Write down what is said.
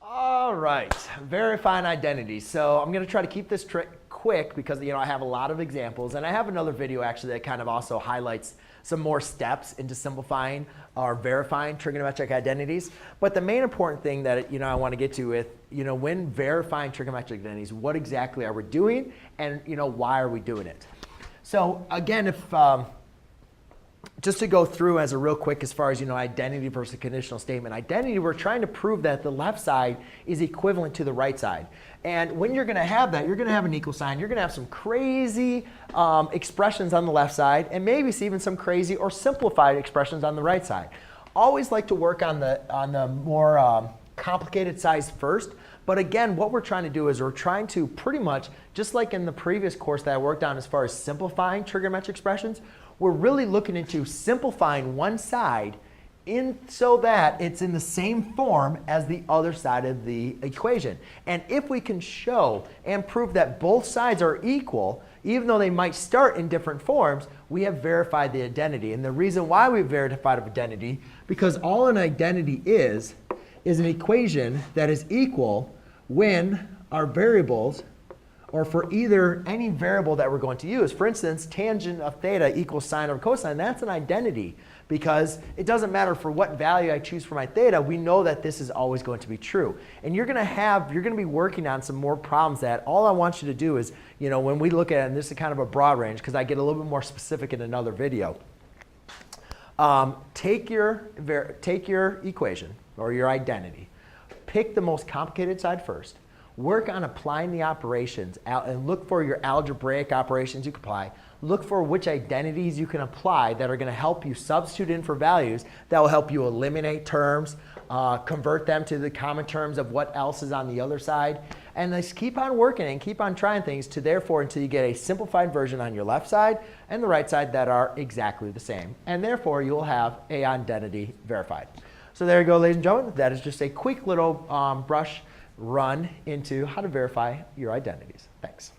All right, verifying identities. So I'm going to try to keep this trick quick because I have a lot of examples, and I have another video actually that kind of also highlights some more steps into simplifying or verifying trigonometric identities. But the main important thing that I want to get to with when verifying trigonometric identities, what exactly are we doing, and why are we doing it? So again, if just to go through as a real quick as far as identity versus conditional statement. Identity, we're trying to prove that the left side is equivalent to the right side. And when you're going to have that, you're going to have an equal sign. You're going to have some crazy expressions on the left side, and maybe even some crazy or simplified expressions on the right side. Always like to work on the more complicated sides first. But again, what we're trying to do is we're trying to pretty much, just like in the previous course that I worked on as far as simplifying trigonometric expressions, we're really looking into simplifying one side so that it's in the same form as the other side of the equation. And if we can show and prove that both sides are equal, even though they might start in different forms, we have verified the identity. And the reason why we've verified identity, because all an identity is an equation that is equal when our variables, or for either any variable that we're going to use. For instance, tangent of theta equals sine over cosine. That's an identity because it doesn't matter for what value I choose for my theta. We know that this is always going to be true. And you're going to be working on some more problems that all I want you to do is, when we look at it, and this is kind of a broad range because I get a little bit more specific in another video. Take your equation or your identity. Pick the most complicated side first. Work on applying the operations and look for your algebraic operations you can apply. Look for which identities you can apply that are going to help you substitute in for values that will help you eliminate terms, convert them to the common terms of what else is on the other side. And just keep on working and keep on trying things until you get a simplified version on your left side and the right side that are exactly the same. And therefore, you'll have an identity verified. So there you go, ladies and gentlemen. That is just a quick little brush run into how to verify your identities. Thanks.